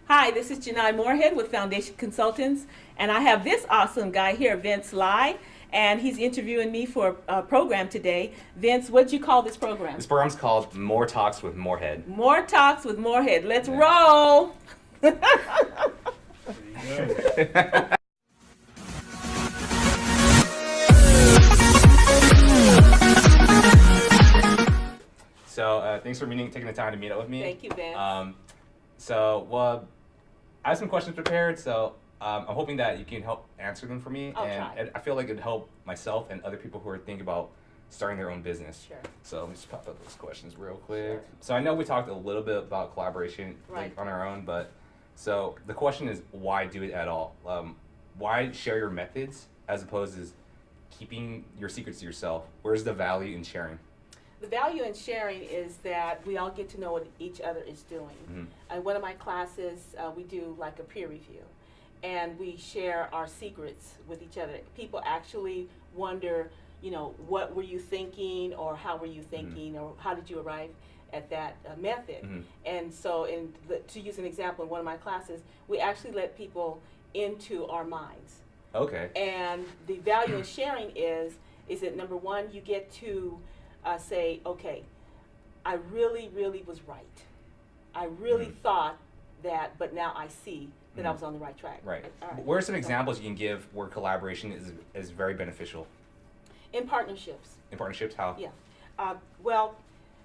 Hi, this is Janai Morehead with Foundation Consultants, and I have this awesome guy here, Vince Lai, and he's interviewing me for a program today. Vince, what'd you call this program? This program's called More Talks with Morehead. More Talks with Morehead. Let's roll! There you go. So thanks for taking the time to meet up with me. Thank you, Vince. I have some questions prepared, so I'm hoping that you can help answer them for me. I'll try. And I feel like it'd help myself and other people who are thinking about starting their own business. Sure. So let me just pop up those questions real quick. Sure. So I know we talked a little bit about collaboration Right. on our own, but so the question is, why do it at all? Why share your methods as opposed to keeping your secrets to yourself? Where's the value in sharing? The value in sharing is that we all get to know what each other is doing. In one of my classes, we do like a peer review, and we share our secrets with each other. People actually wonder, what were you thinking, or how were you thinking, or how did you arrive at that method? And so, to use an example, in one of my classes, we actually let people into our minds. Okay. And the value in sharing is that number one, you get to say, okay, I really, really was right. I really thought that, but now I see that I was on the right track. Right. All right. What are some examples you can give where collaboration is very beneficial? In partnerships. In partnerships, how? Yeah. Well,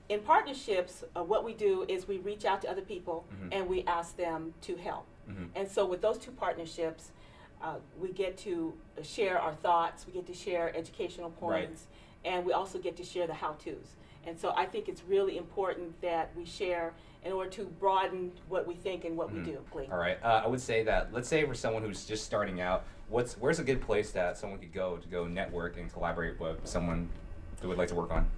in partnerships, what we do is we reach out to other people and we ask them to help. And so with those two partnerships, we get to share our thoughts, we get to share educational points, and we also get to share the how-tos. And so I think it's really important that we share in order to broaden what we think and what we do. All right. I would say that, let's say for someone who's just starting out, where's a good place that someone could go network and collaborate with someone who would like to work on?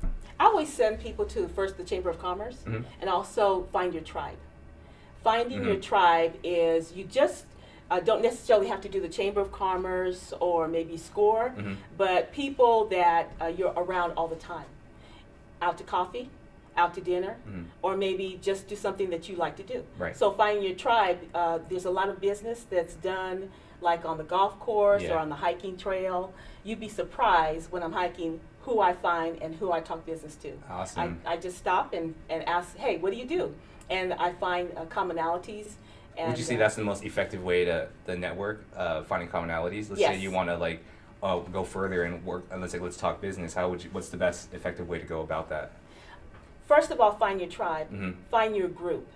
I always send people to first the Chamber of Commerce and also find your tribe. Finding your tribe is you just don't necessarily have to do the Chamber of Commerce or maybe SCORE, but people that you're around all the time. Out to coffee, out to dinner, or maybe just do something that you like to do. Right. So finding your tribe, there's a lot of business that's done like on the golf course or on the hiking trail. You'd be surprised when I'm hiking who I find and who I talk business to. Awesome. I just stop and ask, hey, what do you do? And I find commonalities. And would you say that's the most effective way to network, finding commonalities? Let's say you want to go further and work, and let's talk business. What's the best effective way to go about that? First of all, find your tribe, find your group,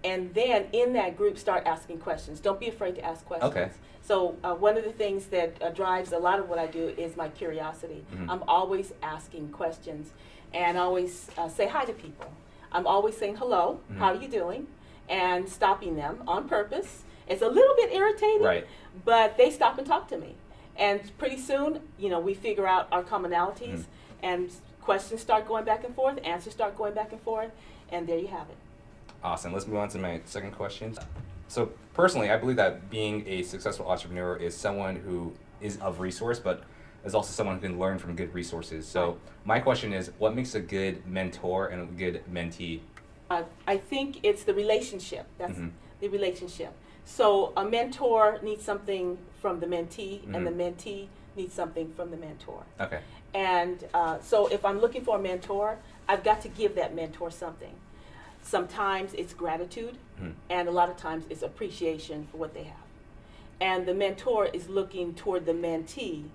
and then in that group start asking questions. Don't be afraid to ask questions. Okay. So one of the things that drives a lot of what I do is my curiosity. I'm always asking questions, and always say hi to people. I'm always saying hello, how are you doing? And stopping them on purpose. It's a little bit irritating, but they stop and talk to me. And pretty soon, we figure out our commonalities, and questions start going back and forth, answers start going back and forth, and there you have it. Awesome. Let's move on to my second question. So personally, I believe that being a successful entrepreneur is someone who is of resource, but is also someone who can learn from good resources. So my question is, what makes a good mentor and a good mentee? I think it's the relationship. That's the relationship. So a mentor needs something from the mentee, and the mentee needs something from the mentor. Okay. And so if I'm looking for a mentor, I've got to give that mentor something. Sometimes it's gratitude, and a lot of times it's appreciation for what they have. And the mentor is looking toward the mentee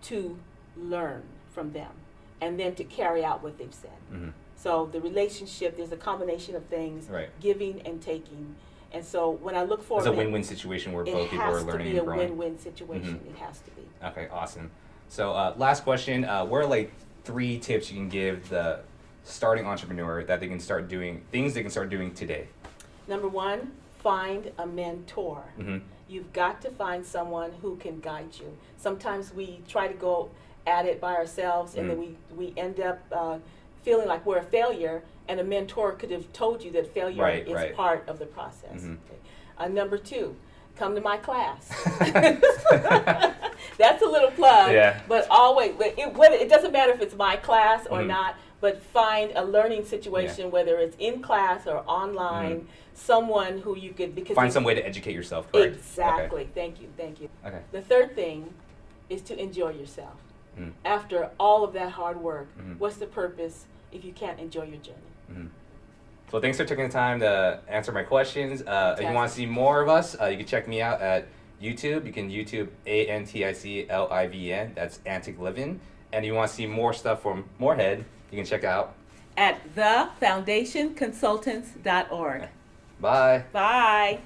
to learn from them, and then to carry out what they've said. So the relationship, there's a combination of things, giving and taking. And so when I look for it's a win-win situation where both people are learning and growing. It has to be a win-win situation. It has to be. Okay, awesome. So last question, what are 3 tips you can give the starting entrepreneur that they can start doing, things they can start doing today? Number 1, find a mentor. You've got to find someone who can guide you. Sometimes we try to go at it by ourselves, and then we end up feeling like we're a failure, and a mentor could have told you that failure is part of the process. Okay. Number 2, come to my class. That's a little plug, but always, it doesn't matter if it's my class or not, but find a learning situation, whether it's in class or online, someone who you could, because Find some way to educate yourself, correct? Exactly. Thank you. Okay. The third thing is to enjoy yourself. After all of that hard work, what's the purpose if you can't enjoy your journey? So thanks for taking the time to answer my questions. If you want to see more of us, you can check me out at YouTube. You can YouTube ANTICLIVN. That's Antic Living. And if you want to see more stuff from Morehead, you can check out At thefoundationconsultants.org. Bye. Bye.